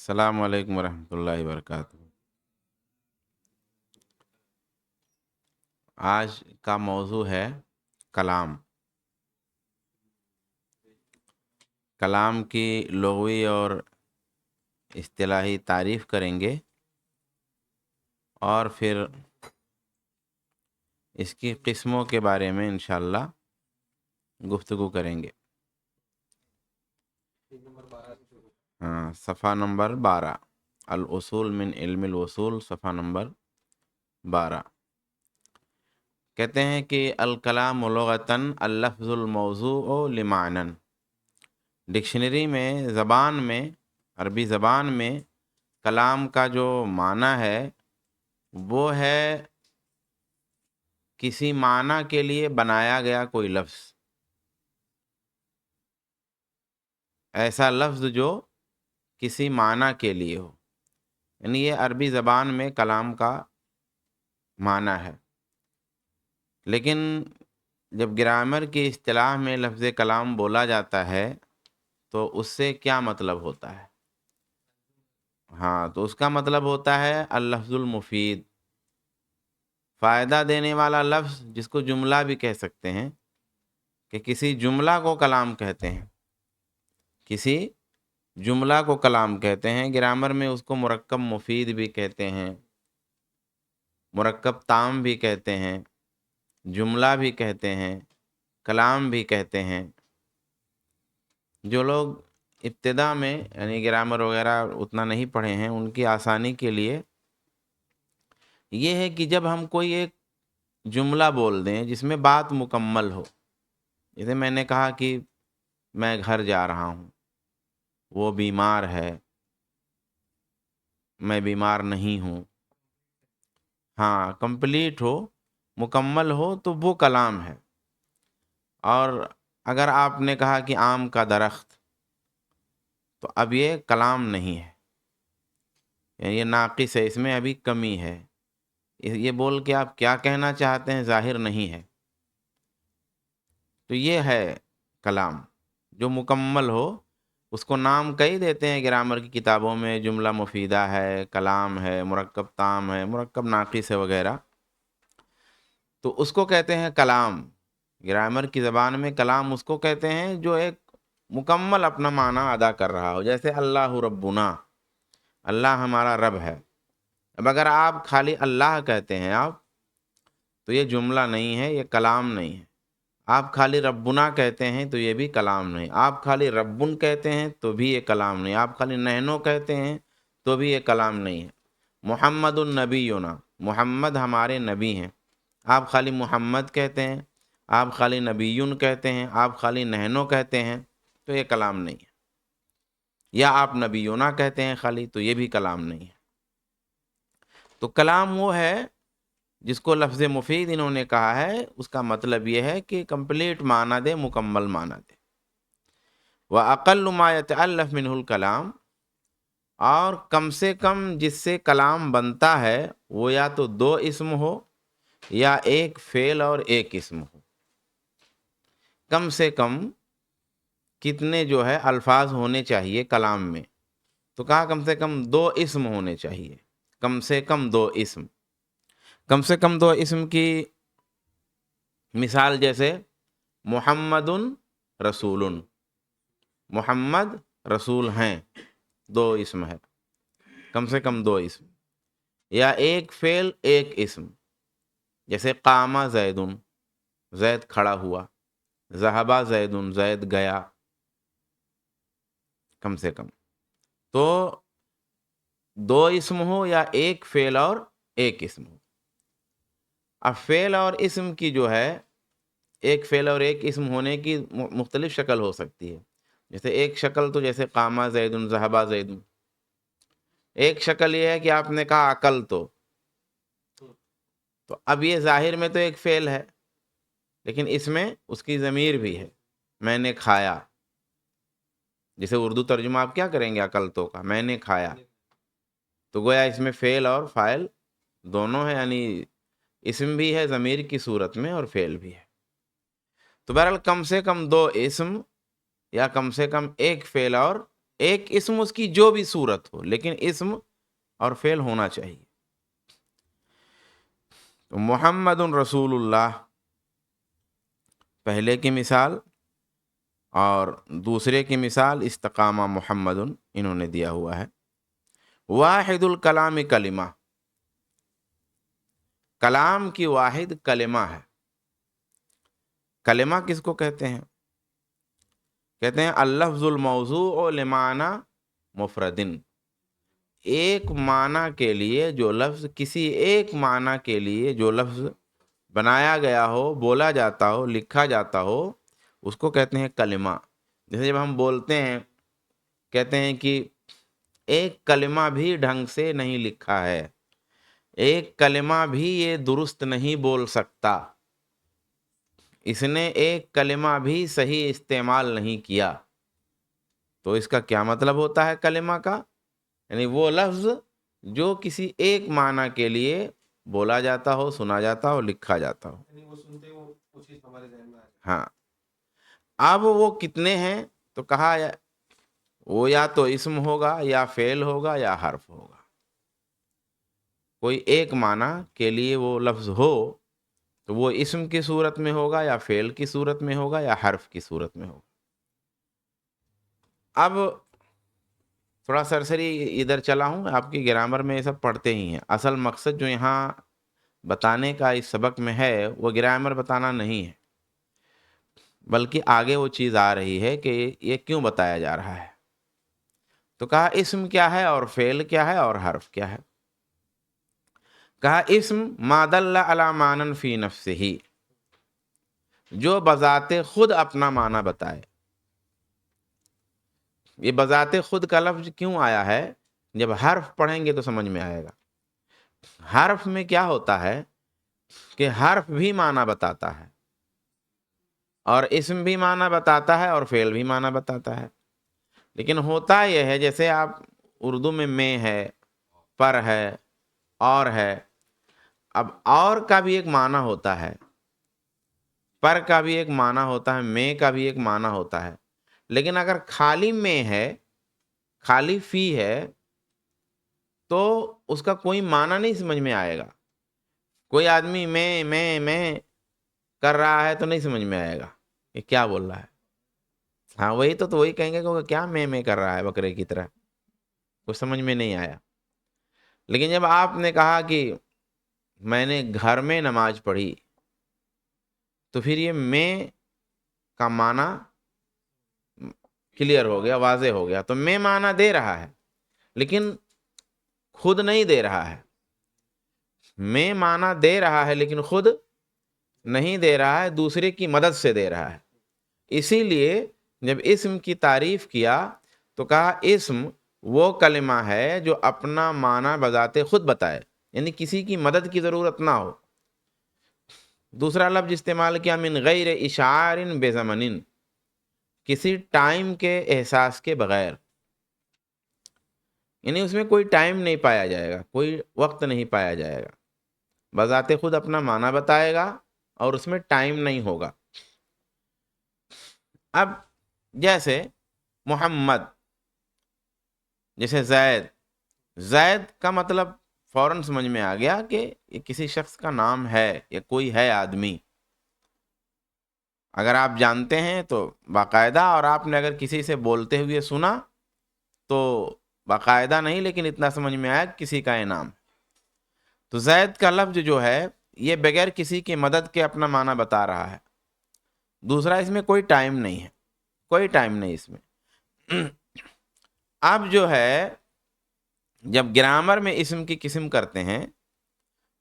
السلام علیکم ورحمۃ اللہ وبرکاتہ۔ آج کا موضوع ہے کلام۔ کلام کی لغوی اور اصطلاحی تعریف کریں گے اور پھر اس کی قسموں کے بارے میں انشاءاللہ گفتگو کریں گے۔ صفحہ نمبر 12، الاصول من علم الوصول، صفحہ نمبر 12۔ کہتے ہیں کہ الکلام لغتاً اللفظ الموضوع لمعنن۔ ڈکشنری میں، زبان میں، عربی زبان میں کلام کا جو معنی ہے وہ ہے کسی معنی کے لیے بنایا گیا کوئی لفظ، ایسا لفظ جو کسی معنی کے لیے ہو، یعنی یہ عربی زبان میں کلام کا معنی ہے۔ لیکن جب گرامر کی اصطلاح میں لفظ کلام بولا جاتا ہے تو اس سے کیا مطلب ہوتا ہے؟ تو اس کا مطلب ہوتا ہے اللفظ المفید، فائدہ دینے والا لفظ، جس کو جملہ بھی کہہ سکتے ہیں، کہ کسی جملہ کو کلام کہتے ہیں، کسی جملہ کو کلام کہتے ہیں۔ گرامر میں اس کو مرکب مفید بھی کہتے ہیں، مرکب تام بھی کہتے ہیں، جملہ بھی کہتے ہیں، کلام بھی کہتے ہیں۔ جو لوگ ابتدا میں یعنی گرامر وغیرہ اتنا نہیں پڑھے ہیں، ان کی آسانی کے لیے یہ ہے کہ جب ہم کوئی ایک جملہ بول دیں جس میں بات مکمل ہو، جیسے میں نے کہا کہ میں گھر جا رہا ہوں، وہ بیمار ہے، میں بیمار نہیں ہوں، کمپلیٹ ہو، مکمل ہو، تو وہ کلام ہے۔ اور اگر آپ نے کہا کہ آم کا درخت، تو اب یہ کلام نہیں ہے، یعنی یہ ناقص ہے، اس میں ابھی کمی ہے۔ یہ بول کے آپ کیا کہنا چاہتے ہیں ظاہر نہیں ہے۔ تو یہ ہے کلام، جو مکمل ہو، اس کو نام کئی دیتے ہیں گرامر کی کتابوں میں، جملہ مفیدہ ہے، کلام ہے، مرکب تام ہے، مرکب ناقص ہے وغیرہ۔ تو اس کو کہتے ہیں کلام۔ گرامر کی زبان میں کلام اس کو کہتے ہیں جو ایک مکمل اپنا معنی ادا کر رہا ہو، جیسے اللہ ربنا، اللہ ہمارا رب ہے۔ اب اگر آپ خالی اللہ کہتے ہیں تو یہ جملہ نہیں ہے، یہ کلام نہیں ہے۔ آپ خالی ربنا کہتے ہیں تو یہ بھی کلام نہیں۔ آپ خالی ربن کہتے ہیں تو بھی یہ کلام نہیں۔ آپ خالی نحنو کہتے ہیں تو بھی یہ کلام نہیں ہے۔ محمد النبینا، محمد ہمارے نبی ہیں، آپ خالی محمد کہتے ہیں، آپ خالی نبیون کہتے ہیں، آپ خالی نحنو کہتے ہیں تو یہ کلام نہیں ہے۔ یا آپ نبیونا کہتے ہیں خالی، تو یہ بھی کلام نہیں ہے۔ تو کلام وہ ہے جس کو لفظ مفید انہوں نے کہا ہے، اس کا مطلب یہ ہے کہ کمپلیٹ معنی دے، مکمل معنی دے۔ وَأَقَلُّ مَا يَتَأَلَّفْ مِنْهُ الْكَلَامُ، اور کم سے کم جس سے کلام بنتا ہے وہ یا تو دو اسم ہو یا ایک فعل اور ایک اسم ہو۔ کم سے کم کتنے جو ہے الفاظ ہونے چاہیے کلام میں؟ تو کہا کم سے کم دو اسم ہونے چاہیے، کم سے کم دو اسم۔ کم سے کم دو اسم کی مثال جیسے محمد رسول، محمد رسول ہیں، دو اسم ہے، کم سے کم دو اسم۔ یا ایک فعل ایک اسم، جیسے قام زید، زید کھڑا ہوا، ذہبا زید، زید گیا، کم سے کم۔ تو دو اسم ہو یا ایک فعل اور ایک اسم ہو۔ اب فعل اور اسم کی جو ہے، ایک فعل اور ایک اسم ہونے کی مختلف شکل ہو سکتی ہے۔ جیسے ایک شکل تو جیسے قام زید، ذہبا زید۔ ایک شکل یہ ہے کہ آپ نے کہا اکل تو اب یہ ظاہر میں تو ایک فعل ہے، لیکن اس میں اس کی ضمیر بھی ہے، میں نے کھایا۔ جیسے اردو ترجمہ آپ کیا کریں گے اکل تو کا، میں نے کھایا، تو گویا اس میں فعل اور فاعل دونوں ہیں، یعنی اسم بھی ہے ضمیر کی صورت میں اور فعل بھی ہے۔ تو بہرحال کم سے کم دو اسم یا کم سے کم ایک فعل اور ایک اسم اس کی جو بھی صورت ہو، لیکن اسم اور فعل ہونا چاہیے. تو محمد رسول اللہ پہلے کی مثال، اور دوسرے کی مثال استقامہ محمد انہوں نے دیا ہوا ہے. واحد الکلام کلمہ، کلام کی واحد کلمہ ہے. کلمہ کس کو کہتے ہیں؟ کہتے ہیں اللفظ الموضوع لمعنی مفردن، ایک معنی کے لیے جو لفظ، کسی ایک معنی کے لیے جو لفظ بنایا گیا ہو، بولا جاتا ہو، لکھا جاتا ہو، اس کو کہتے ہیں کلمہ. جیسے جب ہم بولتے ہیں، کہتے ہیں کہ ایک کلمہ بھی ڈھنگ سے نہیں لکھا ہے، ایک کلمہ بھی یہ درست نہیں بول سکتا، اس نے ایک کلمہ بھی صحیح استعمال نہیں کیا. تو اس کا کیا مطلب ہوتا ہے کلمہ کا؟ یعنی وہ لفظ جو کسی ایک معنی کے لیے بولا جاتا ہو، سنا جاتا ہو، لکھا جاتا ہو. ہاں. اب وہ کتنے ہیں؟ تو کہا وہ یا تو اسم ہوگا، یا فعل ہوگا، یا حرف ہوگا. کوئی ایک معنی کے لیے وہ لفظ ہو تو وہ اسم کی صورت میں ہوگا، یا فعل کی صورت میں ہوگا، یا حرف کی صورت میں ہوگا. اب تھوڑا سرسری ادھر چلا ہوں، آپ کی گرامر میں یہ سب پڑھتے ہی ہیں. اصل مقصد جو یہاں بتانے کا اس سبق میں ہے وہ گرامر بتانا نہیں ہے، بلکہ آگے وہ چیز آ رہی ہے کہ یہ کیوں بتایا جا رہا ہے. تو کہا اسم کیا ہے، اور فعل کیا ہے، اور حرف کیا ہے. کہا اسم ما دل علی معنی فی نفسہ، جو بذات خود اپنا معنی بتائے. یہ بذات خود کا لفظ کیوں آیا ہے؟ جب حرف پڑھیں گے تو سمجھ میں آئے گا. حرف میں کیا ہوتا ہے کہ حرف بھی معنی بتاتا ہے، اور اسم بھی معنی بتاتا ہے، اور فعل بھی معنی بتاتا ہے. لیکن ہوتا یہ ہے، جیسے آپ اردو میں ہے، پر ہے، اور ہے. اب اور کا بھی ایک معنی ہوتا ہے، پر کا بھی ایک معنی ہوتا ہے، میں کا بھی ایک معنی ہوتا ہے. لیکن اگر خالی میں ہے، خالی فی ہے، تو اس کا کوئی معنی نہیں سمجھ میں آئے گا. کوئی آدمی میں کر رہا ہے تو نہیں سمجھ میں آئے گا یہ کیا بول رہا ہے. ہاں وہی تو وہی کہیں گے کہ کیا میں کر رہا ہے بکرے کی طرح، کچھ سمجھ میں نہیں آیا. لیکن جب آپ نے کہا کہ میں نے گھر میں نماز پڑھی، تو پھر یہ میں کا معنی کلیئر ہو گیا، واضح ہو گیا. تو میں معنی دے رہا ہے لیکن خود نہیں دے رہا ہے. میں معنی دے رہا ہے لیکن خود نہیں دے رہا ہے، دوسرے کی مدد سے دے رہا ہے. اسی لیے جب اسم کی تعریف کیا تو کہا اسم وہ کلمہ ہے جو اپنا معنی بذات خود بتائے، یعنی کسی کی مدد کی ضرورت نہ ہو. دوسرا لفظ استعمال کیا، من غیر اشعار بزمن، کسی ٹائم کے احساس کے بغیر. یعنی اس میں کوئی ٹائم نہیں پایا جائے گا، کوئی وقت نہیں پایا جائے گا، بذات خود اپنا معنی بتائے گا اور اس میں ٹائم نہیں ہوگا. اب جیسے محمد، جیسے زید کا مطلب فوراً سمجھ میں آ گیا کہ یہ کسی شخص کا نام ہے، یا کوئی ہے آدمی. اگر آپ جانتے ہیں تو باقاعدہ، اور آپ نے اگر کسی سے بولتے ہوئے سنا تو باقاعدہ نہیں، لیکن اتنا سمجھ میں آیا کسی کا انعام. تو زید کا لفظ جو ہے یہ بغیر کسی کی مدد کے اپنا معنی بتا رہا ہے. دوسرا، اس میں کوئی ٹائم نہیں ہے، کوئی ٹائم نہیں اس میں. اب جو ہے جب گرامر میں اسم کی قسم کرتے ہیں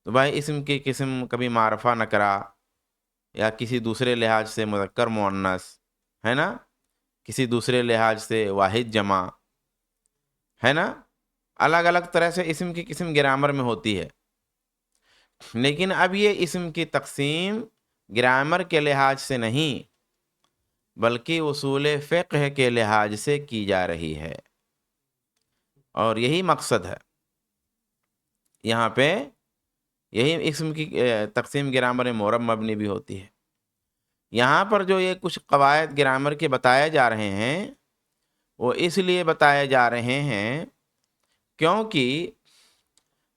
تو بھائی اسم کی قسم کبھی معرفہ نکرہ، یا کسی دوسرے لحاظ سے مذکر مؤنث ہے نا، کسی دوسرے لحاظ سے واحد جمع ہے نا. الگ الگ طرح سے اسم کی قسم گرامر میں ہوتی ہے. لیکن اب یہ اسم کی تقسیم گرامر کے لحاظ سے نہیں بلکہ اصول فقہ کے لحاظ سے کی جا رہی ہے، اور یہی مقصد ہے یہاں پہ. یہی اسم کی تقسیم گرامر معرب مبنی بھی ہوتی ہے. یہاں پر جو یہ کچھ قواعد گرامر کے بتائے جا رہے ہیں وہ اس لیے بتائے جا رہے ہیں کیونکہ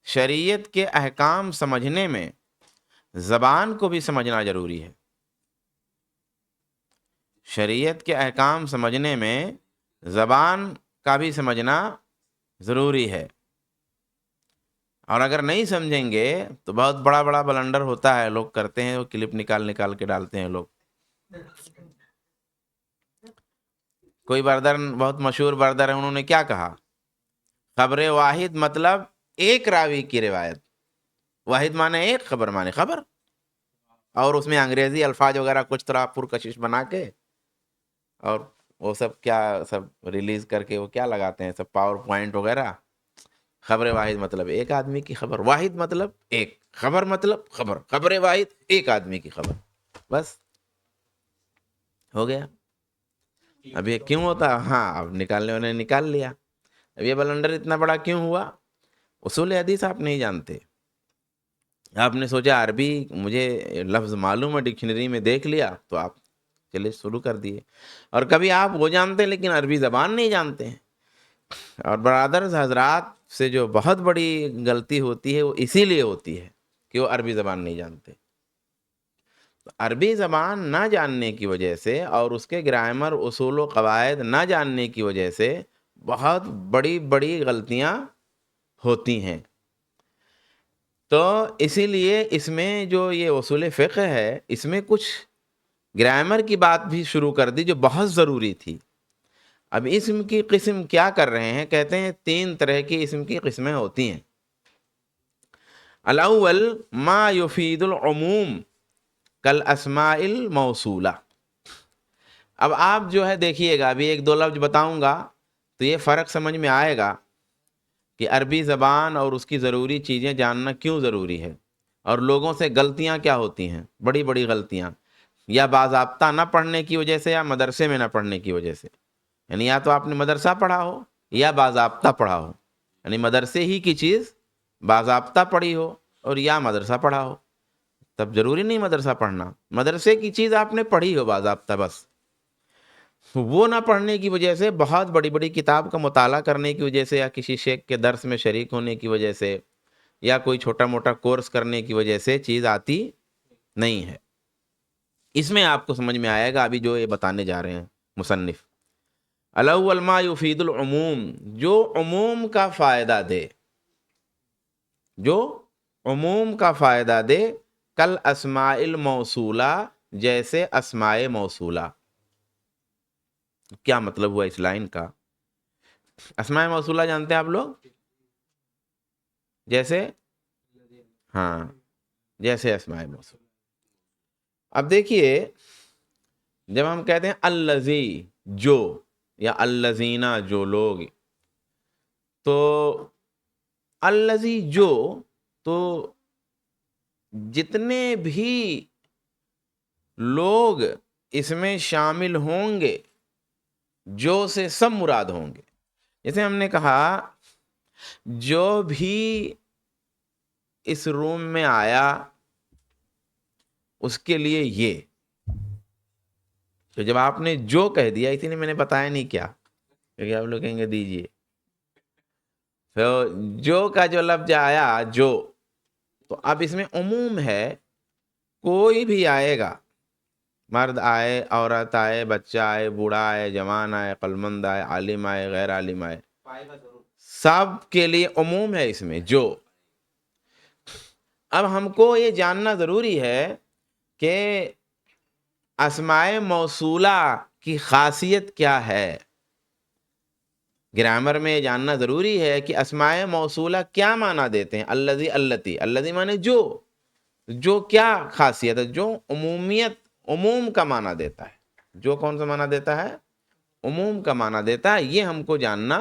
شریعت کے احکام سمجھنے میں زبان کو بھی سمجھنا ضروری ہے. شریعت کے احکام سمجھنے میں زبان کا بھی سمجھنا ضروری ہے. اور اگر نہیں سمجھیں گے تو بہت بڑا بڑا بلنڈر ہوتا ہے، لوگ کرتے ہیں، وہ کلپ نکال کے ڈالتے ہیں لوگ. کوئی بردر بہت مشہور بردر ہے، انہوں نے کیا کہا؟ خبر واحد مطلب ایک راوی کی روایت. واحد مانے ایک، خبر مانے خبر. اور اس میں انگریزی الفاظ وغیرہ کچھ طرح پرکشش بنا کے اور وہ سب کیا سب ریلیز کر کے وہ کیا لگاتے ہیں سب پاور پوائنٹ وغیرہ. خبر واحد مطلب ایک آدمی کی خبر، واحد مطلب ایک، خبر مطلب خبر، خبر واحد ایک آدمی کی خبر، بس ہو گیا. اب یہ کیوں ہوتا؟ ہاں اب نکالنے والے نے نکال لیا. اب یہ بلنڈر اتنا بڑا کیوں ہوا؟ اصول حدیث آپ نہیں جانتے. آپ نے سوچا عربی مجھے لفظ معلوم ہے، ڈکشنری میں دیکھ لیا تو آپ چلے شروع کر دیے. اور کبھی آپ وہ جانتے ہیں لیکن عربی زبان نہیں جانتے ہیں. اور برادرز حضرات سے جو بہت بڑی غلطی ہوتی ہے وہ اسی لیے ہوتی ہے کہ وہ عربی زبان نہیں جانتے. عربی زبان نہ جاننے کی وجہ سے اور اس کے گرامر، اصول و قواعد نہ جاننے کی وجہ سے بہت بڑی بڑی غلطیاں ہوتی ہیں. تو اسی لیے اس میں جو یہ اصول فقہ ہے اس میں کچھ گرامر کی بات بھی شروع کر دی جو بہت ضروری تھی. اب اسم کی قسم کیا کر رہے ہیں؟ کہتے ہیں 3 طرح کی اسم کی قسمیں ہوتی ہیں. الاول ما یفید العموم کالاسماء الموصولہ. اب آپ جو ہے دیکھیے گا، ابھی 1-2 لفظ بتاؤں گا تو یہ فرق سمجھ میں آئے گا کہ عربی زبان اور اس کی ضروری چیزیں جاننا کیوں ضروری ہے. اور لوگوں سے غلطیاں کیا ہوتی ہیں، بڑی بڑی غلطیاں، یا باضابطہ نہ پڑھنے کی وجہ سے یا مدرسے میں نہ پڑھنے کی وجہ سے. یعنی یا تو آپ نے مدرسہ پڑھا ہو یا باضابطہ پڑھا ہو، یعنی مدرسے ہی کی چیز باضابطہ پڑھی ہو اور یا مدرسہ پڑھا ہو. تب ضروری نہیں مدرسہ پڑھنا، مدرسے کی چیز آپ نے پڑھی ہو باضابطہ، بس وہ نہ پڑھنے کی وجہ سے، بہت بڑی بڑی کتاب کا مطالعہ کرنے کی وجہ سے، یا کسی شیخ کے درس میں شریک ہونے کی وجہ سے، یا کوئی چھوٹا موٹا کورس کرنے کی وجہ سے چیز آتی نہیں ہے. اس میں آپ کو سمجھ میں آئے گا ابھی جو یہ بتانے جا رہے ہیں مصنف. الاول ما یفید العموم، جو عموم کا فائدہ دے، جو عموم کا فائدہ دے. کل اسماء الموصولہ، جیسے اسماء موصولہ. کیا مطلب ہوا اس لائن کا؟ اسماء موصولہ جانتے ہیں آپ لوگ؟ جیسے ہاں، جیسے اسماء موصولہ. اب دیکھیے جب ہم کہتے ہیں الذی جو، یا الذین جو لوگ، تو الذی جو، تو جتنے بھی لوگ اس میں شامل ہوں گے جو سے سب مراد ہوں گے. جیسے ہم نے کہا جو بھی اس روم میں آیا اس کے لیے یہ. تو جب آپ نے جو کہہ دیا، اسی لیے میں نے بتایا نہیں کیا، کیونکہ آپ لوگ کہیں گے دیجیے. تو جو کا جو لفظ آیا جو، تو اب اس میں عموم ہے، کوئی بھی آئے گا، مرد آئے، عورت آئے، بچہ آئے، بوڑھا آئے، جوان آئے، عقلمند آئے، عالم آئے، غیر عالم آئے، سب کے لیے عموم ہے اس میں جو. اب ہم کو یہ جاننا ضروری ہے کہ اسماء موصولہ کی خاصیت کیا ہے. گرامر میں جاننا ضروری ہے کہ اسماء موصولہ کیا معنی دیتے ہیں. الذی، اللتی، الذی معنی جو، جو کیا خاصیت ہے، جو عمومیت، عموم کا معنی دیتا ہے. جو کون سا معنی دیتا ہے؟ عموم کا معنی دیتا ہے. یہ ہم کو جاننا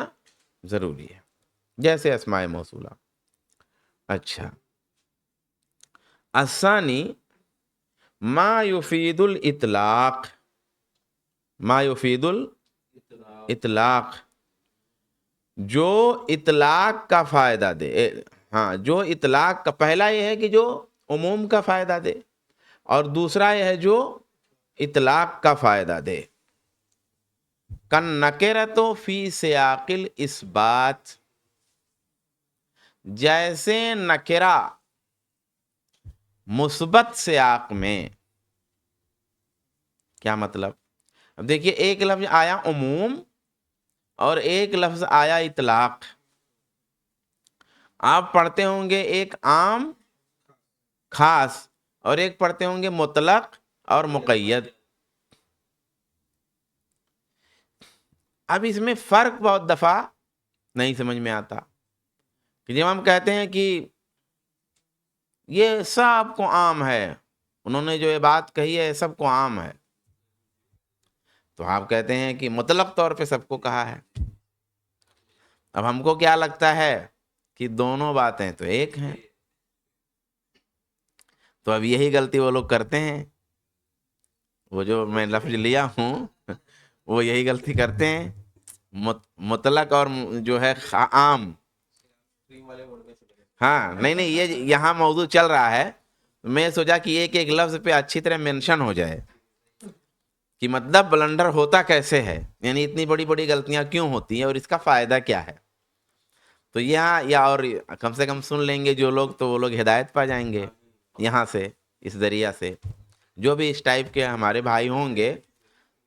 ضروری ہے، جیسے اسماء موصولہ. اچھا، الثانی ما یفید الاطلاق. ما یفید الاطلاق، جو اطلاق کا فائدہ دے. ہاں، جو اطلاق کا، پہلا یہ ہے کہ جو عموم کا فائدہ دے، اور دوسرا یہ ہے جو اطلاق کا فائدہ دے. کن نکرتو فی سیاق الاثبات، جیسے نکرہ مثبت سیاق میں. کیا مطلب؟ اب دیکھیے ایک لفظ آیا عموم اور ایک لفظ آیا اطلاق. آپ پڑھتے ہوں گے ایک عام خاص اور ایک پڑھتے ہوں گے مطلق اور مقید. اب اس میں فرق بہت دفعہ نہیں سمجھ میں آتا کہ جب ہم کہتے ہیں کہ یہ سب کو عام ہے، انہوں نے جو یہ بات کہی ہے سب کو عام ہے، تو آپ کہتے ہیں کہ مطلق طور پہ سب کو کہا ہے. اب ہم کو کیا لگتا ہے کہ دونوں باتیں تو ایک ہیں. تو اب یہی غلطی وہ لوگ کرتے ہیں، وہ جو میں لفظ لیا ہوں وہ یہی غلطی کرتے ہیں. مطلق اور جو ہے عام. ہاں نہیں یہ یہاں موضوع چل رہا ہے، میں سوچا کہ ایک ایک لفظ پہ اچھی طرح مینشن ہو جائے کہ مطلب بلنڈر ہوتا کیسے ہے، یعنی اتنی بڑی بڑی غلطیاں کیوں ہوتی ہیں اور اس کا فائدہ کیا ہے. تو یہاں یا اور کم سے کم سن لیں گے جو لوگ تو وہ لوگ ہدایت پا جائیں گے یہاں سے، اس ذریعہ سے. جو بھی اس ٹائپ کے ہمارے بھائی ہوں گے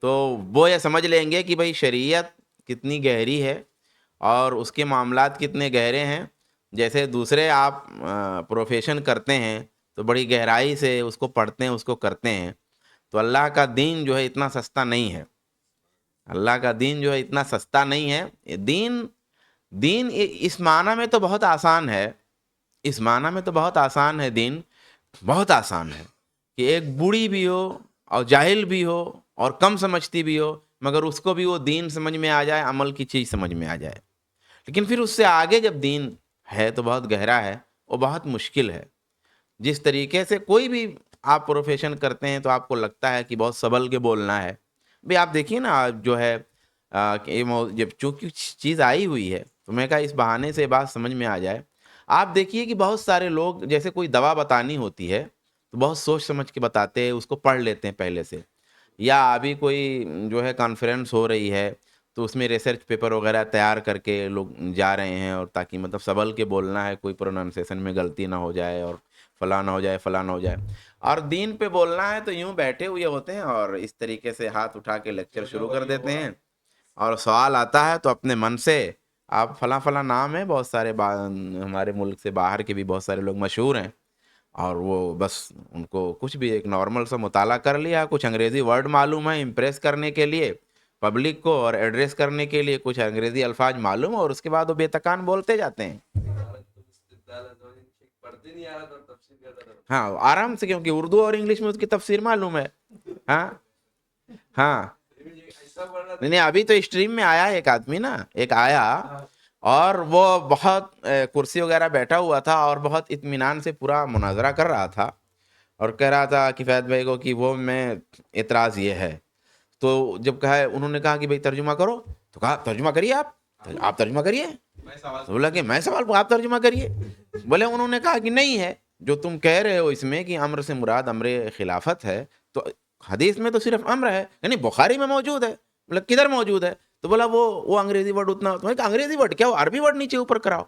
تو وہ یہ سمجھ لیں گے کہ بھئی شریعت کتنی گہری ہے اور اس کے معاملات کتنے گہرے ہیں. جیسے دوسرے آپ پروفیشن کرتے ہیں تو بڑی گہرائی سے اس کو پڑھتے ہیں، اس کو کرتے ہیں. تو اللہ کا دین جو ہے اتنا سستا نہیں ہے. اللہ کا دین جو ہے اتنا سستا نہیں ہے. دین اس معنی میں تو بہت آسان ہے، اس معنی میں تو بہت آسان ہے. دین بہت آسان ہے کہ ایک بوڑھی بھی ہو اور جاہل بھی ہو اور کم سمجھتی بھی ہو، مگر اس کو بھی وہ دین سمجھ میں آ جائے، عمل کی چیز سمجھ میں آ جائے. لیکن پھر اس سے آگے جب دین ہے تو بہت گہرا ہے، وہ بہت مشکل ہے. جس طریقے سے کوئی بھی آپ پروفیشن کرتے ہیں تو آپ کو لگتا ہے کہ بہت سنبھل کے بولنا ہے. بھئی آپ دیکھیے نا جو ہے جب چونکہ چیز آئی ہوئی ہے تو میں کہا اس بہانے سے بات سمجھ میں آ جائے. آپ دیکھیے کہ بہت سارے لوگ جیسے کوئی دوا بتانی ہوتی ہے تو بہت سوچ سمجھ کے بتاتے ہیں، اس کو پڑھ لیتے ہیں پہلے سے. یا ابھی کوئی جو ہے کانفرنس ہو رہی ہے تو اس میں ریسرچ پیپر وغیرہ تیار کر کے لوگ جا رہے ہیں، اور تاکہ مطلب سنبھل کے بولنا ہے، کوئی پروننسیشن میں غلطی نہ ہو جائے اور فلاں نہ ہو جائے فلاں نہ ہو جائے. اور دین پہ بولنا ہے تو یوں بیٹھے ہوئے ہوتے ہیں اور اس طریقے سے ہاتھ اٹھا کے لیکچر شروع کر دیتے ہیں. اور سوال آتا ہے تو اپنے من سے آپ فلاں فلاں نام ہے، بہت سارے ہمارے ملک سے باہر کے بھی بہت سارے لوگ مشہور ہیں، اور وہ بس ان کو کچھ بھی ایک نارمل سا مطالعہ کر لیا، کچھ انگریزی ورڈ معلوم ہے امپریس کرنے کے لیے پبلک کو اور ایڈریس کرنے کے لیے کچھ انگریزی الفاظ معلوم، اور اس کے بعد وہ بے تکان بولتے جاتے ہیں. ہاں آرام سے، کیونکہ اردو اور انگلش میں اس کی تفسیر معلوم ہے. ہاں ہاں نہیں ابھی تو اسٹریم میں آیا ایک آدمی نا، ایک آیا اور وہ بہت کرسی وغیرہ بیٹھا ہوا تھا اور بہت اطمینان سے پورا مناظرہ کر رہا تھا اور کہہ رہا تھا کفایت بھائی کو کہ وہ میں اعتراض یہ ہے. تو جب کہا انہوں نے کہا کہ بھائی ترجمہ کرو، تو کہا ترجمہ کریے، آپ ترجمہ کریے. تو بولا کہ میں سوال آپ ترجمہ کریے. بولے انہوں نے کہا کہ نہیں ہے، جو تم کہہ رہے ہو اس میں کہ امر سے مراد امر خلافت ہے، تو حدیث میں تو صرف امر ہے، یعنی بخاری میں موجود ہے. بولا کدھر موجود ہے؟ تو بولا وہ انگریزی ورڈ اتنا. انگریزی ورڈ کیا، وہ عربی ورڈ نیچے اوپر کراؤ.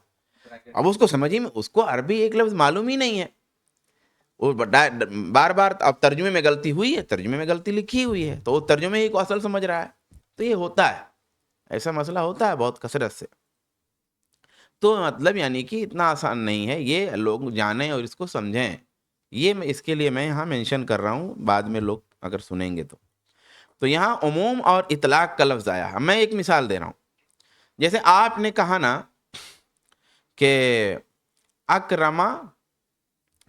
اب اس کو سمجھی میں، اس کو عربی ایک لفظ معلوم ہی نہیں ہے. وہ بار بار اب ترجمے میں غلطی ہوئی ہے، ترجمے میں غلطی لکھی ہوئی ہے، تو وہ ترجمے ہی کو اصل سمجھ رہا ہے. تو یہ ہوتا ہے، ایسا مسئلہ ہوتا ہے بہت کثرت سے. تو مطلب یعنی کہ اتنا آسان نہیں ہے، یہ لوگ جانیں اور اس کو سمجھیں. یہ میں اس کے لیے میں یہاں مینشن کر رہا ہوں، بعد میں لوگ اگر سنیں گے تو یہاں عموم اور اطلاق کا لفظ آیا. میں ایک مثال دے رہا ہوں. جیسے آپ نے کہا نا کہ اکرما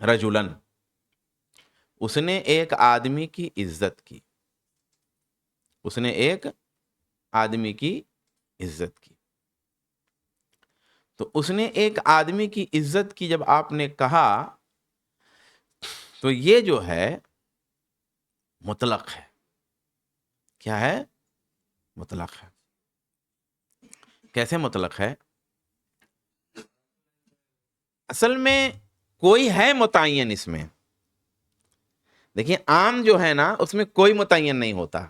رجلن، اس نے ایک آدمی کی عزت کی، اس نے ایک آدمی کی عزت کی. تو اس نے ایک آدمی کی عزت کی جب آپ نے کہا تو یہ جو ہے مطلق ہے. کیا ہے؟ مطلق ہے. کیسے مطلق ہے؟ اصل میں کوئی ہے متعین اس میں. دیکھیے عام جو ہے نا اس میں کوئی متعین نہیں ہوتا.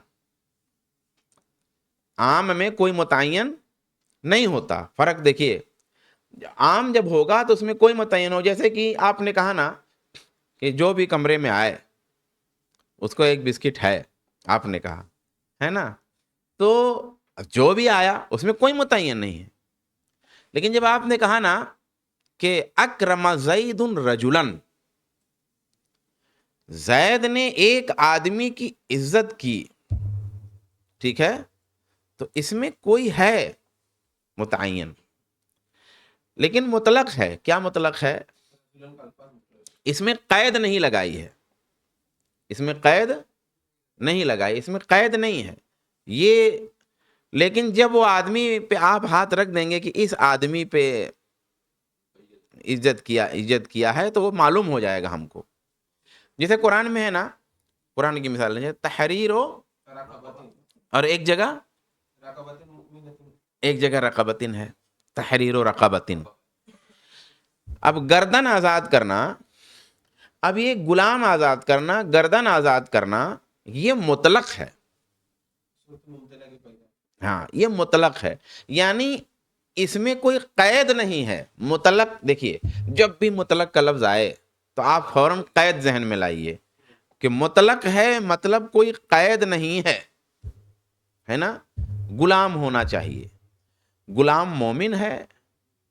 عام میں کوئی متعین نہیں ہوتا. فرق دیکھیے، عام جب ہوگا تو اس میں کوئی متعین ہو. جیسے کہ آپ نے کہا نا کہ جو بھی کمرے میں آئے اس کو ایک بسکٹ ہے، آپ نے کہا ہے نا، تو جو بھی آیا اس میں کوئی متعین نہیں ہے. لیکن جب آپ نے کہا نا کہ اکرم زید رجلن، زید نے ایک آدمی کی عزت کی، ٹھیک ہے، تو اس میں کوئی ہے متعین، لیکن مطلق ہے. کیا مطلق ہے؟ اس میں قید نہیں لگائی ہے، اس میں قید نہیں لگائی، اس میں قید نہیں ہے یہ. لیکن جب وہ آدمی پہ آپ ہاتھ رکھ دیں گے کہ اس آدمی پہ عزت کیا ہے، تو وہ معلوم ہو جائے گا ہم کو. جیسے قرآن میں ہے نا، قرآن کی مثال ہے تحریر اور ایک جگہ رقبتن ہے، تحریر و رقبتن. اب گردن آزاد کرنا، اب یہ غلام آزاد کرنا، گردن آزاد کرنا، یہ مطلق ہے. ہاں یہ مطلق ہے، یعنی اس میں کوئی قید نہیں ہے. مطلق دیکھیے، جب بھی مطلق کا لفظ آئے تو آپ فوراً قید ذہن میں لائیے کہ مطلق ہے مطلب کوئی قید نہیں ہے نا. غلام ہونا چاہیے، غلام مومن ہے،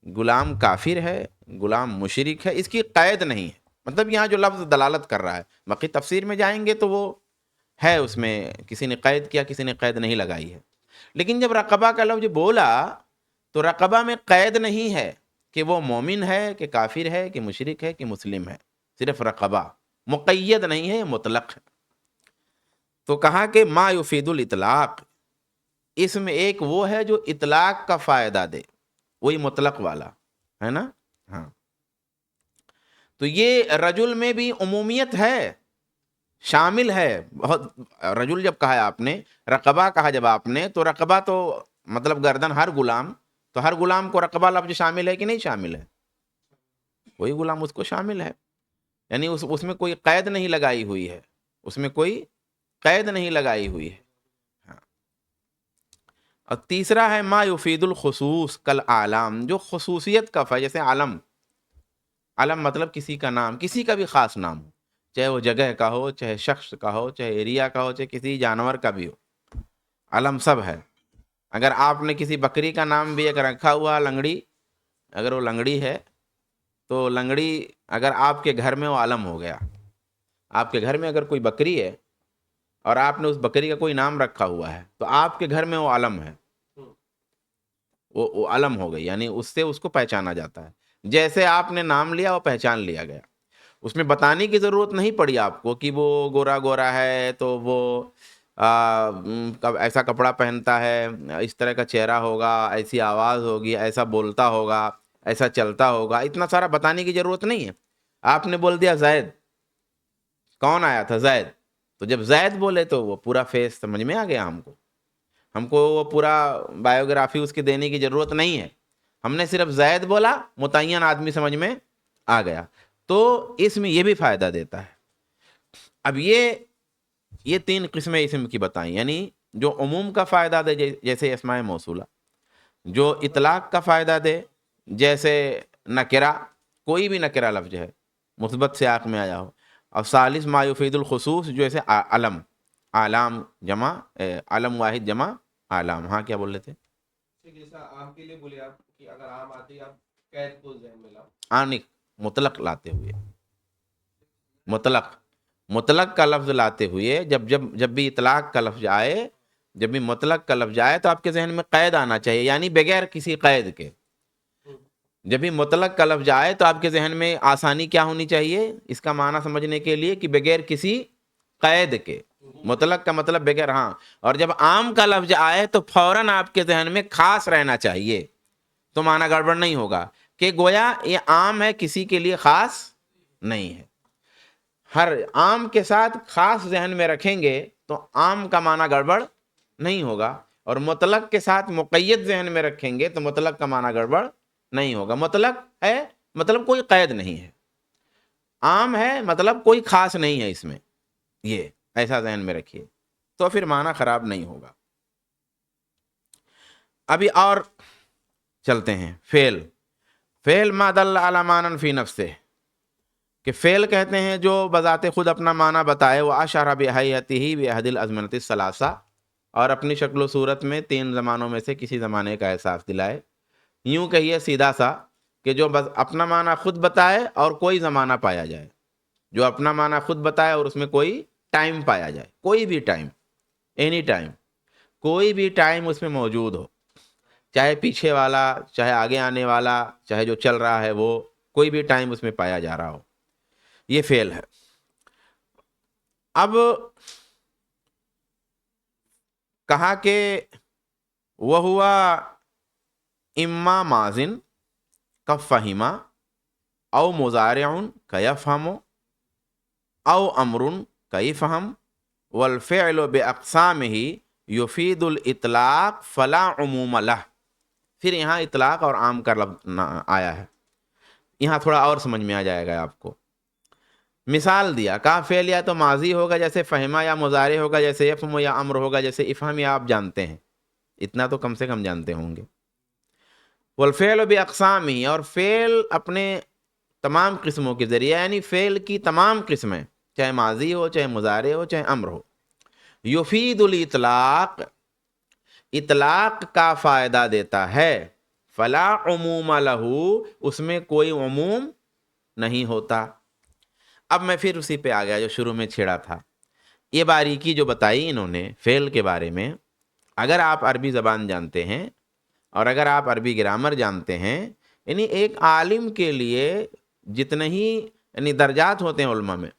غلام کافر ہے، غلام مشرک ہے، اس کی قید نہیں ہے. مطلب یہاں جو لفظ دلالت کر رہا ہے، باقی تفسیر میں جائیں گے تو وہ ہے، اس میں کسی نے قید کیا، کسی نے قید نہیں لگائی ہے. لیکن جب رقبہ کا لفظ بولا تو رقبہ میں قید نہیں ہے کہ وہ مومن ہے کہ کافر ہے کہ مشرک ہے کہ مسلم ہے، صرف رقبہ، مقید نہیں ہے، مطلق ہے. تو کہا کہ ما یفید الاطلاق، اس میں ایک وہ ہے جو اطلاق کا فائدہ دے، وہی مطلق والا ہے نا. ہاں تو یہ رجل میں بھی عمومیت ہے، شامل ہے. بہت رجل جب کہا ہے آپ نے، رقبہ کہا جب آپ نے، تو رقبہ تو مطلب گردن، ہر غلام، تو ہر غلام کو رقبہ لفظ شامل ہے کہ نہیں شامل ہے؟ کوئی غلام اس کو شامل ہے، یعنی اس میں کوئی قید نہیں لگائی ہوئی ہے، اس میں کوئی قید نہیں لگائی ہوئی ہے. ہاں. اور تیسرا ہے ما یفید الخصوص کل اعلام، جو خصوصیت کا ہے، جیسے علم. علم مطلب کسی کا نام، کسی کا بھی خاص نام ہو، چاہے وہ جگہ کا ہو، چاہے شخص کا ہو، چاہے ایریا کا ہو، چاہے کسی جانور کا بھی ہو، علم سب ہے. اگر آپ نے کسی بکری کا نام بھی اگر رکھا ہوا لنگڑی، اگر وہ لنگڑی ہے تو لنگڑی اگر آپ کے گھر میں وہ علم ہو گیا. آپ کے گھر میں اگر کوئی بکری ہے اور آپ نے اس بکری کا کوئی نام رکھا ہوا ہے تو آپ کے گھر میں وہ علم ہے، وہ علم ہو گئی، یعنی اس سے اس کو پہچانا جاتا ہے. جیسے آپ نے نام لیا وہ پہچان لیا گیا. اس میں بتانے کی ضرورت نہیں پڑی آپ کو کہ وہ گورا گورا ہے تو وہ ایسا کپڑا پہنتا ہے، اس طرح کا چہرہ ہوگا، ایسی آواز ہوگی، ایسا بولتا ہوگا، ایسا چلتا ہوگا. اتنا سارا بتانے کی ضرورت نہیں ہے. آپ نے بول دیا زید، کون آیا تھا؟ زید. تو جب زید بولے تو وہ پورا فیس سمجھ میں آ گیا ہم کو وہ پورا بایوگرافی اس کی دینے کی ضرورت نہیں ہے. ہم نے صرف زید بولا، متعین آدمی سمجھ میں آ گیا. تو اس میں یہ بھی فائدہ دیتا ہے. اب یہ تین قسمیں اسم کی بتائیں، یعنی جو عموم کا فائدہ دے جیسے اسماء موصولہ، جو اطلاق کا فائدہ دے جیسے نکرہ، کوئی بھی نکرہ لفظ ہے مثبت سیاق میں آیا ہو. اور ثالث ما یفید الخصوص، جو ایسے علم، اعلام جمع، علم واحد جمع اعلام. ہاں کیا بول رہے تھے؟ جیسا عام کے لیے بولے آپ کہ اگر عام آتے آپ قید کو ذہن میں لاؤ، مطلق لاتے ہوئے، مطلق کا لفظ لاتے ہوئے، جب بھی اطلاق کا لفظ آئے، جب بھی مطلق کا لفظ آئے تو آپ کے ذہن میں قید آنا چاہیے، یعنی بغیر کسی قید کے. جب بھی مطلق کا لفظ آئے تو آپ کے ذہن میں آسانی کیا ہونی چاہیے اس کا معنی سمجھنے کے لیے، کہ بغیر کسی قید کے. مطلق کا مطلب بغیر. ہاں. اور جب عام کا لفظ آئے تو فوراً آپ کے ذہن میں خاص رہنا چاہیے، تو معنی گڑبڑ نہیں ہوگا کہ گویا یہ عام ہے، کسی کے لیے خاص نہیں ہے. ہر عام کے ساتھ خاص ذہن میں رکھیں گے تو عام کا معنی گڑبڑ نہیں ہوگا، اور مطلق کے ساتھ مقید ذہن میں رکھیں گے تو مطلق کا معنی گڑبڑ نہیں ہوگا. مطلق ہے مطلب کوئی قید نہیں ہے، عام ہے مطلب کوئی خاص نہیں ہے اس میں، یہ ایسا ذہن میں رکھیے تو پھر معنی خراب نہیں ہوگا. ابھی اور چلتے ہیں. فعل ما دل علی معنی فی نفسہ، کہ فعل کہتے ہیں جو بذات خود اپنا معنی بتائے. وہ اشار بحیتہ بعہد الازمنۃ الثلاثہ، اور اپنی شکل و صورت میں 3 زمانوں میں سے کسی زمانے کا احساس دلائے. یوں کہیے سیدھا سا کہ جو بس اپنا معنی خود بتائے اور کوئی زمانہ پایا جائے، جو اپنا معنی خود بتائے اور اس میں کوئی ٹائم پایا جائے، کوئی بھی ٹائم، اینی ٹائم، کوئی بھی ٹائم اس میں موجود ہو، چاہے پیچھے والا، چاہے آگے آنے والا، چاہے جو چل رہا ہے وہ، کوئی بھی ٹائم اس میں پایا جا رہا ہو، یہ فعل ہے. اب کہا کہ وہ ہوا اما ماضن کفہما او مضارع کیفہم او امر کیفہم والفعل باقسامہ یفید الاطلاق فلا عموم لہ. پھر یہاں اطلاق اور عام کا لفظ آیا ہے، یہاں تھوڑا اور سمجھ میں آ جائے گا آپ کو. مثال دیا، کہا فعل یا تو ماضی ہوگا جیسے فہمہ، یا مضارع ہوگا جیسے یفہم، یا امر ہوگا جیسے افہم. یا آپ جانتے ہیں، اتنا تو کم سے کم جانتے ہوں گے. والفعل باقسامہ، اور فعل اپنے تمام قسموں کے ذریعے، یعنی فعل کی تمام قسمیں، چاہے ماضی ہو، چاہے مضارع ہو، چاہے امر ہو، یفید الاطلاق، اطلاق کا فائدہ دیتا ہے. فلا عموم لہ، اس میں کوئی عموم نہیں ہوتا. اب میں پھر اسی پہ آ گیا جو شروع میں چھیڑا تھا. یہ باریکی جو بتائی انہوں نے فعل کے بارے میں، اگر آپ عربی زبان جانتے ہیں اور اگر آپ عربی گرامر جانتے ہیں، یعنی ایک عالم کے لیے جتنے ہی یعنی درجات ہوتے ہیں علماء میں،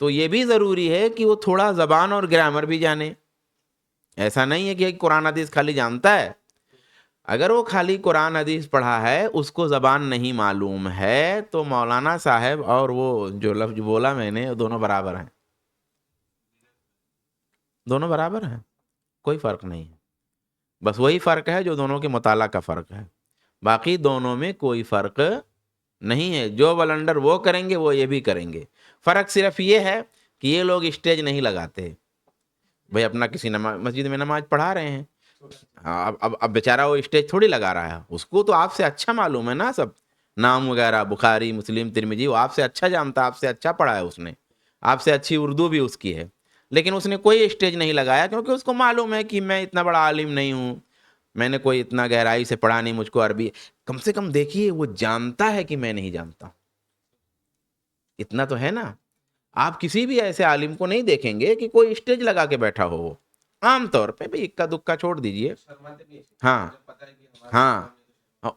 تو یہ بھی ضروری ہے کہ وہ تھوڑا زبان اور گرامر بھی جانے. ایسا نہیں ہے کہ قرآن حدیث خالی جانتا ہے. اگر وہ خالی قرآن حدیث پڑھا ہے، اس کو زبان نہیں معلوم ہے، تو مولانا صاحب اور وہ جو لفظ بولا میں نے، دونوں برابر ہیں. دونوں برابر ہیں، کوئی فرق نہیں ہے. بس وہی فرق ہے جو دونوں کے مطالعہ کا فرق ہے، باقی دونوں میں کوئی فرق نہیں ہے. جو بلنڈر وہ کریں گے وہ یہ بھی کریں گے. فرق صرف یہ ہے کہ یہ لوگ اسٹیج نہیں لگاتے. بھئی اپنا کسی مسجد میں نماز پڑھا رہے ہیں، اب بیچارہ وہ اسٹیج تھوڑی لگا رہا ہے. اس کو تو آپ سے اچھا معلوم ہے نا، سب نام وغیرہ، بخاری، مسلم، ترمذی، وہ آپ سے اچھا جانتا، آپ سے اچھا پڑھا ہے اس نے، آپ سے اچھی اردو بھی اس کی ہے. لیکن اس نے کوئی اسٹیج نہیں لگایا، کیونکہ اس کو معلوم ہے کہ میں اتنا بڑا عالم نہیں ہوں، میں نے کوئی اتنا گہرائی سے پڑھا نہیں، مجھ کو عربی کم سے کم دیکھیے وہ جانتا ہے کہ میں نہیں جانتا. اتنا تو ہے نا. آپ کسی بھی ایسے عالم کو نہیں دیکھیں گے کہ کوئی اسٹیج لگا کے بیٹھا ہو. وہ عام طور پہ بھی اکا دکا چھوڑ دیجئے، ہاں ہاں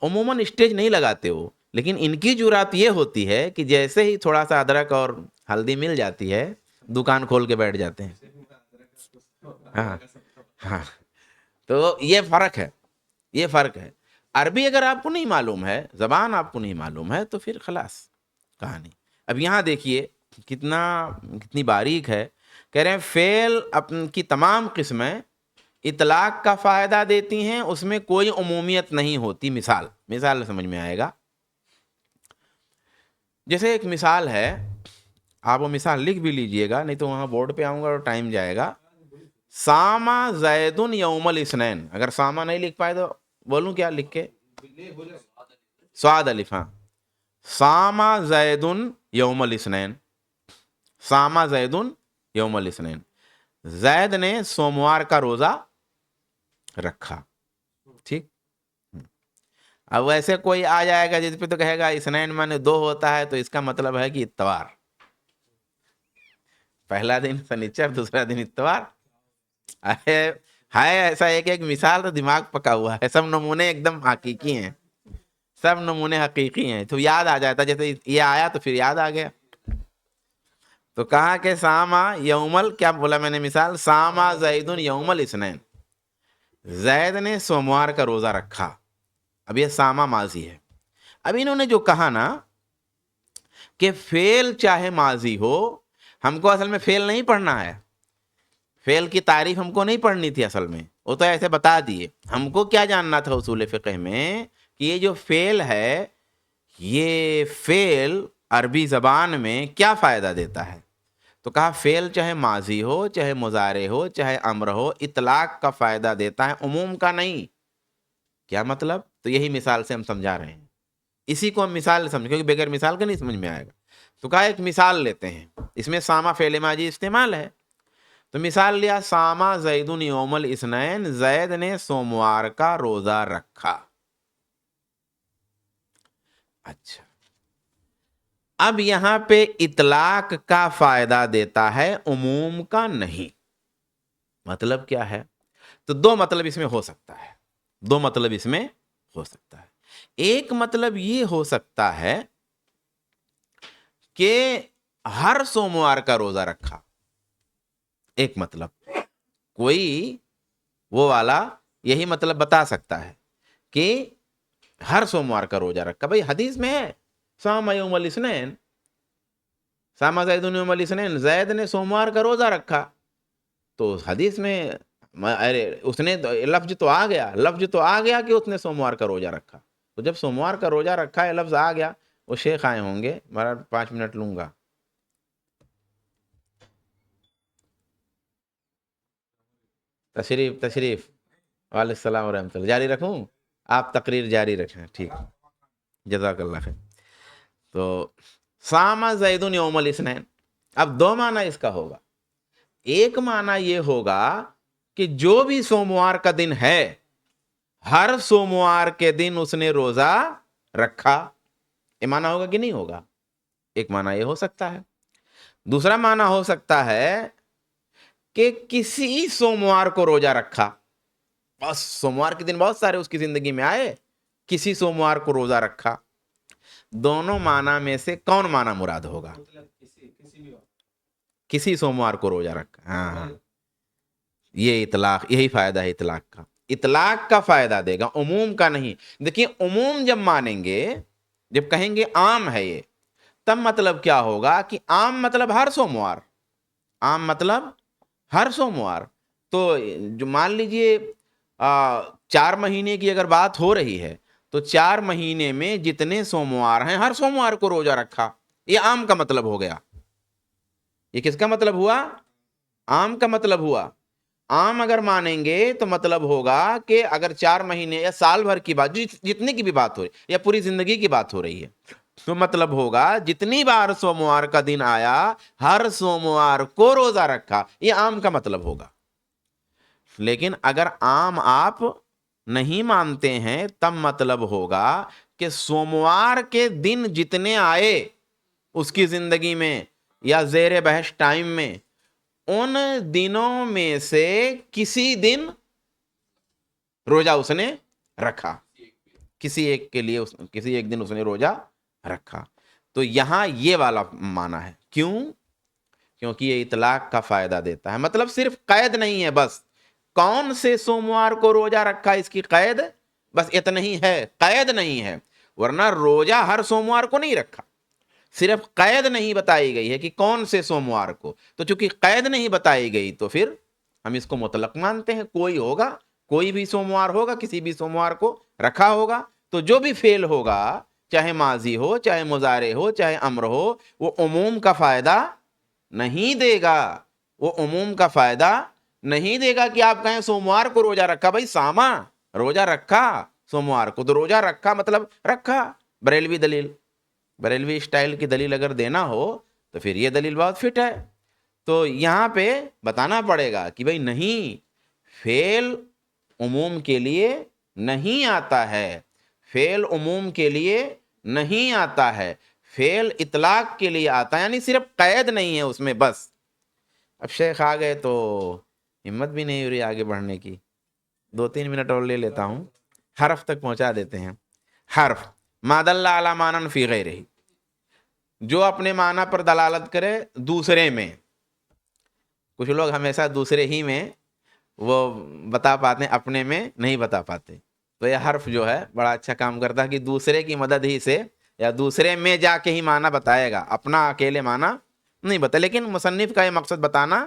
عموماً اسٹیج نہیں لگاتے وہ. لیکن ان کی جرات یہ ہوتی ہے کہ جیسے ہی تھوڑا سا ادرک اور ہلدی مل جاتی ہے، دکان کھول کے بیٹھ جاتے ہیں. ہاں ہاں، تو یہ فرق ہے، یہ فرق ہے. عربی اگر آپ کو نہیں معلوم ہے، زبان آپ کو نہیں معلوم ہے، تو پھر خلاص کہانی. اب یہاں دیکھیے کتنی باریک ہے. کہہ رہے ہیں فعل اپن کی تمام قسمیں اطلاق کا فائدہ دیتی ہیں، اس میں کوئی عمومیت نہیں ہوتی. مثال سمجھ میں آئے گا. جیسے ایک مثال ہے، آپ وہ مثال لکھ بھی لیجئے گا، نہیں تو وہاں بورڈ پہ آؤں گا اور ٹائم جائے گا. ساما زیدن یوم الاثنین. اگر ساما نہیں لکھ پائے تو بولوں کیا لکھ کے؟ سعاد الف. ہاں، ساما زیدن یوم الاثنین. ساما زیدن یوم الاثنین، زید نے سوموار کا روزہ رکھا. ٹھیک. اب ویسے کوئی آ جائے گا جس پہ تو کہے گا اثنین مانے 2 ہوتا ہے، تو اس کا مطلب ہے کہ اتوار، پہلا دن سنیچر، دوسرا دن اتوار. ہے ایسا ایک مثال تو دماغ پکا ہوا ہے. سب نمونے ایک دم حقیقی ہیں، سب نمونے حقیقی ہیں. تو یاد آ جاتا، جیسے یہ آیا تو پھر یاد آ گیا. تو کہا کہ ساما یومل، کیا بولا میں نے مثال؟ ساما زیدن یوم الاثنین، زید نے سوموار کا روزہ رکھا. اب یہ ساما ماضی ہے. اب انہوں نے جو کہا نا کہ فعل چاہے ماضی ہو، ہم کو اصل میں فعل نہیں پڑھنا ہے، فعل کی تعریف ہم کو نہیں پڑھنی تھی اصل میں، وہ تو ایسے بتا دیے. ہم کو کیا جاننا تھا اصول فقہ میں کہ یہ جو فعل ہے، یہ فعل عربی زبان میں کیا فائدہ دیتا ہے. تو کہا فعل چاہے ماضی ہو، چاہے مضارع ہو، چاہے امر ہو، اطلاق کا فائدہ دیتا ہے، عموم کا نہیں. کیا مطلب؟ تو یہی مثال سے ہم سمجھا رہے ہیں، اسی کو ہم مثال سمجھ، کیونکہ بغیر مثال کا نہیں سمجھ میں آئے گا. تو کہا ایک مثال لیتے ہیں، اس میں ساما فعل ماضی استعمال ہے. تو مثال لیا، ساما زید یوم الاثنین، زید نے سوموار کا روزہ رکھا. اچھا، اب یہاں پہ اطلاق کا فائدہ دیتا ہے، عموم کا نہیں. مطلب کیا ہے؟ تو دو مطلب اس میں ہو سکتا ہے، دو مطلب اس میں ہو سکتا ہے. ایک مطلب یہ ہو سکتا ہے کہ ہر سوموار کا روزہ رکھا. ایک مطلب کوئی وہ والا یہی مطلب بتا سکتا ہے کہ ہر سوموار کا روزہ رکھا. بھائی حدیث میں ہے صام یوم الاثنین، صام زید یوم الاثنین، زید نے سوموار کا روزہ رکھا. تو حدیث میں اس نے لفظ تو آ گیا، لفظ تو آ گیا کہ اس نے سوموار کا روزہ رکھا. تو جب سوموار کا روزہ رکھا ہے، لفظ آ گیا. وہ شیخ آئے ہوں گے، میں 5 منٹ لوں گا. تشریف وعلیکم السلام ورحمۃ اللہ. جاری رکھوں؟ آپ تقریر جاری رکھیں. ٹھیک، جزاک اللہ خیر. تو ساما زید یوم الاثنین، اب دو معنی اس کا ہوگا. ایک معنی یہ ہوگا کہ جو بھی سوموار کا دن ہے، ہر سوموار کے دن اس نے روزہ رکھا. یہ معنی ہوگا کہ نہیں ہوگا؟ ایک معنی یہ ہو سکتا ہے. دوسرا معنی ہو سکتا ہے کہ کسی سوموار کو روزہ رکھا. بس سوموار کے دن بہت سارے اس کی زندگی میں آئے، کسی سوموار کو روزہ رکھا. دونوں معنی میں سے کون معنی مراد ہوگا؟ کسی سوموار کو روزہ رکھا. ہاں، یہ اطلاق، یہی فائدہ ہے اطلاق کا. اطلاق کا فائدہ دے گا، عموم کا نہیں. دیکھیے عموم جب مانیں گے، جب کہیں گے عام ہے یہ، تب مطلب کیا ہوگا کہ عام مطلب ہر سوموار، عام مطلب ہر سوموار. تو جو مان لیجئے 4 مہینے کی اگر بات ہو رہی ہے، تو 4 مہینے میں جتنے سوموار ہیں، ہر سوموار کو روزہ رکھا. یہ عام کا مطلب ہو گیا. یہ کس کا مطلب ہوا؟ عام کا مطلب ہوا. عام اگر مانیں گے تو مطلب ہوگا کہ اگر 4 مہینے یا سال بھر کی بات، جتنے کی بھی بات ہو رہی ہے، یا پوری زندگی کی بات ہو رہی ہے، تو مطلب ہوگا جتنی بار سوموار کا دن آیا، ہر سوموار کو روزہ رکھا. یہ عام کا مطلب ہوگا. لیکن اگر عام آپ نہیں مانتے ہیں، تب مطلب ہوگا کہ سوموار کے دن جتنے آئے اس کی زندگی میں یا زیر بحث ٹائم میں، ان دنوں میں سے کسی دن روزہ اس نے رکھا، کسی ایک کے لیے کسی ایک دن اس نے روزہ رکھا. تو یہاں یہ والا معنی ہے. کیوں؟ کیونکہ یہ اطلاق کا فائدہ دیتا ہے. مطلب صرف قید نہیں ہے، بس کون سے سوموار کو روزہ رکھا اس کی قید، بس اتنا ہی ہے، قید نہیں ہے. ورنہ روزہ ہر سوموار کو نہیں رکھا، صرف قید نہیں بتائی گئی ہے کہ کون سے سوموار کو. تو چونکہ قید نہیں بتائی گئی تو پھر ہم اس کو مطلق مانتے ہیں. کوئی ہوگا، کوئی بھی سوموار ہوگا، کسی بھی سوموار کو رکھا ہوگا. تو جو بھی فعل ہوگا، چاہے ماضی ہو، چاہے مضارع ہو، چاہے امر ہو، وہ عموم کا فائدہ نہیں دے گا. وہ عموم کا فائدہ نہیں دے گا کہ آپ کہیں سوموار کو روزہ رکھا. بھائی ساما روزہ رکھا سوموار کو، تو روزہ رکھا مطلب رکھا. بریلوی دلیل، بریلوی اسٹائل کی دلیل اگر دینا ہو تو پھر یہ دلیل بہت فٹ ہے. تو یہاں پہ بتانا پڑے گا کہ بھائی نہیں، فعل عموم کے لیے نہیں آتا ہے، فعل عموم کے لیے نہیں آتا ہے، فعل اطلاق کے لیے آتا ہے. یعنی صرف قید نہیں ہے اس میں بس. اب شیخ آ گئے تو ہمت بھی نہیں ہو رہی آگے بڑھنے کی. 2-3 منٹ اور لے لیتا ہوں، حرف تک پہنچا دیتے ہیں. حرف ما دل علی معنی فی غیرہ، جو اپنے معنی پر دلالت کرے دوسرے میں. کچھ لوگ ہمیشہ دوسرے ہی میں وہ بتا پاتے ہیں، اپنے میں نہیں بتا پاتے. تو یہ حرف جو ہے بڑا اچھا کام کرتا ہے کہ دوسرے کی مدد ہی سے یا دوسرے میں جا کے ہی معنی بتائے گا، اپنا اکیلے معنی نہیں بتا. لیکن مصنف کا یہ مقصد بتانا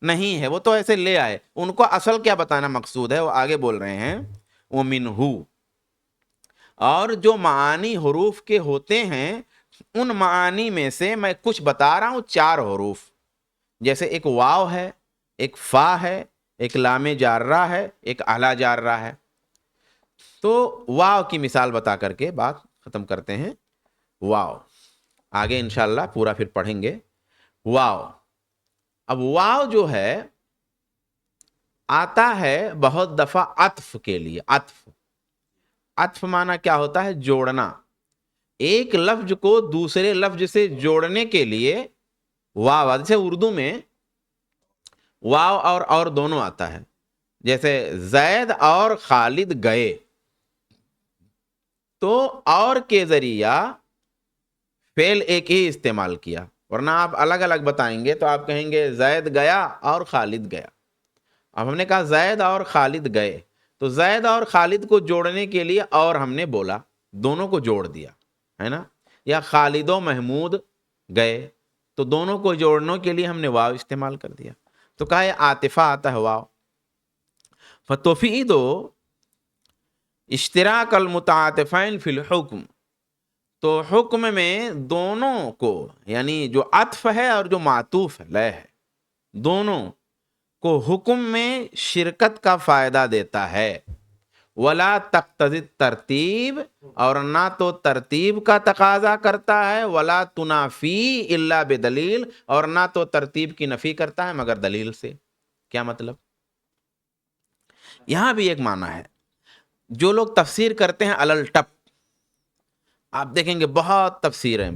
نہیں ہے، وہ تو ایسے لے آئے. ان کو اصل کیا بتانا مقصود ہے، وہ آگے بول رہے ہیں وَمِنْهُ، اور جو معانی حروف کے ہوتے ہیں ان معانی میں سے میں کچھ بتا رہا ہوں. 4 حروف، جیسے ایک واو ہے، ایک فا ہے، ایک لام جارہ ہے، ایک اعلی جارہ ہے. تو واو کی مثال بتا کر کے بات ختم کرتے ہیں. واو آگے انشاءاللہ پورا پھر پڑھیں گے. واو، اب واو جو ہے آتا ہے بہت دفعہ عطف کے لیے. عطف معنی کیا ہوتا ہے؟ جوڑنا. ایک لفظ کو دوسرے لفظ سے جوڑنے کے لیے واو، جیسے اردو میں واو اور دونوں آتا ہے. جیسے زید اور خالد گئے، تو اور کے ذریعہ فعل ایک ہی استعمال کیا، ورنہ آپ الگ الگ بتائیں گے تو آپ کہیں گے زید گیا اور خالد گیا. اب ہم نے کہا زید اور خالد گئے، تو زید اور خالد کو جوڑنے کے لیے اور ہم نے بولا، دونوں کو جوڑ دیا ہے نا. یا خالد و محمود گئے، تو دونوں کو جوڑنے کے لیے ہم نے واو استعمال کر دیا. تو کہا یہ عاطفہ آتا ہے واو. فتفید اشتراک المتعاطفین فی الحکم، تو حکم میں دونوں کو، یعنی جو عطف ہے اور جو معطوف ہے لے ہے، دونوں کو حکم میں شرکت کا فائدہ دیتا ہے. ولا تقتضی ترتیب، اور نہ تو ترتیب کا تقاضا کرتا ہے، ولا تنافی الا بدلیل، اور نہ تو ترتیب کی نفی کرتا ہے مگر دلیل سے. کیا مطلب؟ یہاں بھی ایک معنی ہے. جو لوگ تفسیر کرتے ہیں علل ٹپ، آپ دیکھیں گے بہت تفسیریں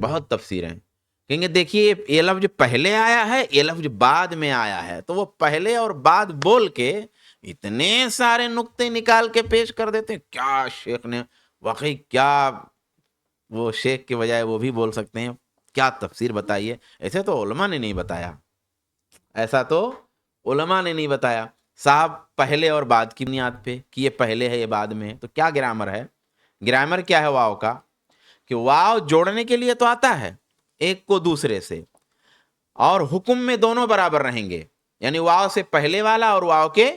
کہیں گے دیکھیے یہ لفظ پہلے آیا ہے، یہ لفظ بعد میں آیا ہے، تو وہ پہلے اور بعد بول کے اتنے سارے نقطے نکال کے پیش کر دیتے ہیں. کیا شیخ نے واقعی، کیا وہ شیخ کے بجائے وہ بھی بول سکتے ہیں، کیا تفسیر بتائیے. ایسے تو علماء نے نہیں بتایا، صاحب پہلے اور بعد کی بنیاد پہ کہ یہ پہلے ہے یہ بعد میں ہے. تو کیا گرامر ہے؟ گرامر کیا ہے واو کا؟ کہ واو جوڑنے کے لیے تو آتا ہے ایک کو دوسرے سے، اور حکم میں دونوں برابر رہیں گے. یعنی واو سے پہلے والا اور واو کے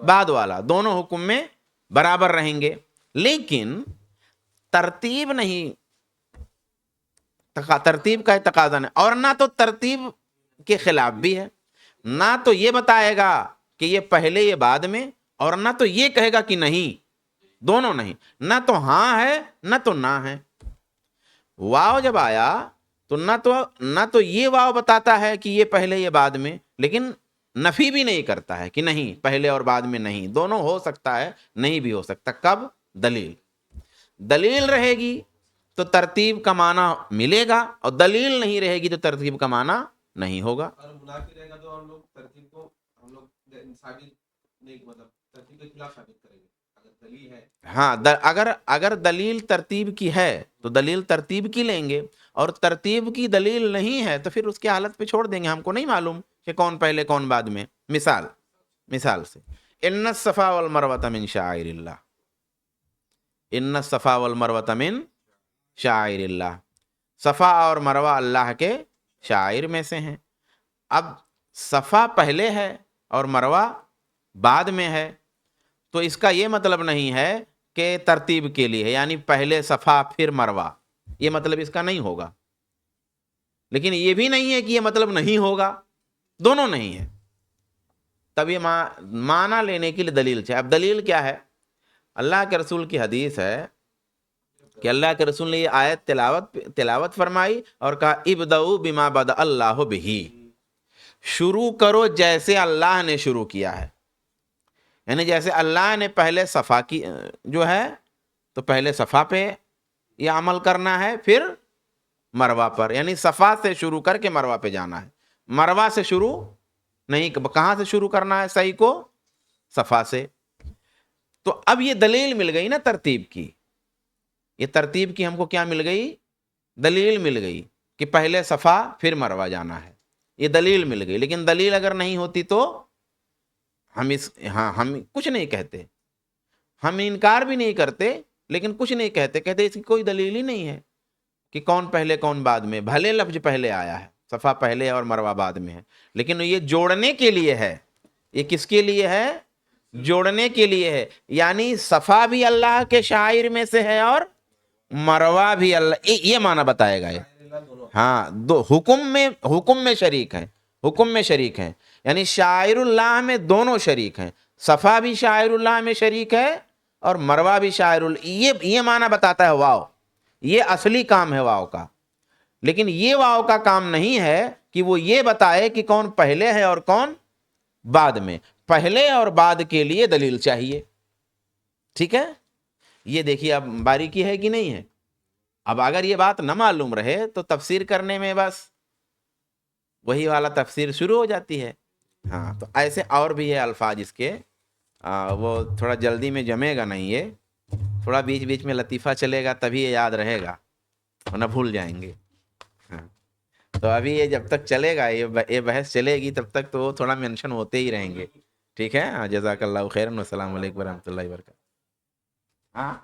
بعد والا دونوں حکم میں برابر رہیں گے، لیکن ترتیب نہیں، ترتیب کا تقاضا نہیں، اور نہ تو ترتیب کے خلاف بھی ہے. نہ تو یہ بتائے گا کہ یہ پہلے یہ بعد میں، اور نہ تو یہ کہے گا کہ نہیں، دونوں نہیں. نہ تو ہاں ہے نہ تو نہ ہے. واو جب آیا تو نہ تو یہ واو بتاتا ہے کہ یہ پہلے یہ بعد میں، لیکن نفی بھی نہیں کرتا ہے کہ نہیں پہلے اور بعد میں نہیں، دونوں ہو سکتا ہے، نہیں بھی ہو سکتا. کب؟ دلیل رہے گی تو ترتیب کا معنی ملے گا، اور دلیل نہیں رہے گی تو ترتیب کا معنی نہیں ہوگا. ہاں، اگر دلیل ترتیب کی ہے تو دلیل ترتیب کی لیں گے، اور ترتیب کی دلیل نہیں ہے تو پھر اس کی حالت پہ چھوڑ دیں گے. ہم کو نہیں معلوم کہ کون پہلے کون بعد میں. مثال سے ان الصفا والمروۃ من شعائر اللہ، ان الصفا والمروۃ من شعائر اللہ، صفا اور مروہ اللہ کے شعائر میں سے ہیں. اب صفا پہلے ہے اور مروہ بعد میں ہے، تو اس کا یہ مطلب نہیں ہے کہ ترتیب کے لیے ہے، یعنی پہلے صفا پھر مروہ، یہ مطلب اس کا نہیں ہوگا. لیکن یہ بھی نہیں ہے کہ یہ مطلب نہیں ہوگا، دونوں نہیں ہے. تب یہ معنی لینے کے لیے دلیل چاہیے. اب دلیل کیا ہے؟ اللہ کے رسول کی حدیث ہے کہ اللہ کے رسول نے یہ آیت تلاوت فرمائی اور کہا ابدؤ بما بدأ اللہ بہ، شروع کرو جیسے اللہ نے شروع کیا ہے. یعنی جیسے اللہ نے پہلے صفا کی جو ہے تو پہلے صفا پہ یہ عمل کرنا ہے، پھر مروہ پر، یعنی صفا سے شروع کر کے مروہ پہ جانا ہے. مروہ سے شروع نہیں، کہاں سے شروع کرنا ہے صحیح کو؟ صفا سے. تو اب یہ دلیل مل گئی نا ترتیب کی، یہ ترتیب کی ہم کو کیا مل گئی؟ دلیل مل گئی کہ پہلے صفا پھر مروہ جانا ہے، یہ دلیل مل گئی. لیکن دلیل اگر نہیں ہوتی تو ہم کچھ نہیں کہتے، ہم انکار بھی نہیں کرتے لیکن کچھ نہیں کہتے اس کی کوئی دلیل ہی نہیں ہے کہ کون پہلے کون بعد میں. بھلے لفظ پہلے آیا ہے، صفا پہلے اور مروہ بعد میں ہے، لیکن یہ جوڑنے کے لیے ہے. یہ کس کے لیے ہے؟ جوڑنے کے لیے ہے. یعنی صفا بھی اللہ کے شاعر میں سے ہے اور مروہ بھی اللہ، یہ معنی بتائے گا. ہاں، دو حکم میں شریک ہیں، یعنی شاعر اللہ میں دونوں شریک ہیں. صفا بھی شاعر اللہ میں شریک ہے اور مروا بھی شاعر یہ معنی بتاتا ہے واو، یہ اصلی کام ہے واو کا. لیکن یہ واو کا کام نہیں ہے کہ وہ یہ بتائے کہ کون پہلے ہے اور کون بعد میں. پہلے اور بعد کے لیے دلیل چاہیے. ٹھیک ہے، یہ دیکھیے اب باریکی ہے کہ نہیں ہے. اب اگر یہ بات نہ معلوم رہے تو تفسیر کرنے میں بس وہی والا تفسیر شروع ہو جاتی ہے. ہاں تو ایسے اور بھی ہے الفاظ اس کے، وہ تھوڑا جلدی میں جمے گا نہیں، یہ تھوڑا بیچ بیچ میں لطیفہ چلے گا تبھی یہ یاد رہے گا، ورنہ بھول جائیں گے. ہاں تو ابھی یہ جب تک چلے گا، یہ بحث چلے گی تب تک تو وہ تھوڑا مینشن ہوتے ہی رہیں گے. ٹھیک ہے، جزاک اللہ خیرا، السلام علیکم ورحمۃ اللہ وبرکاتہ. ہاں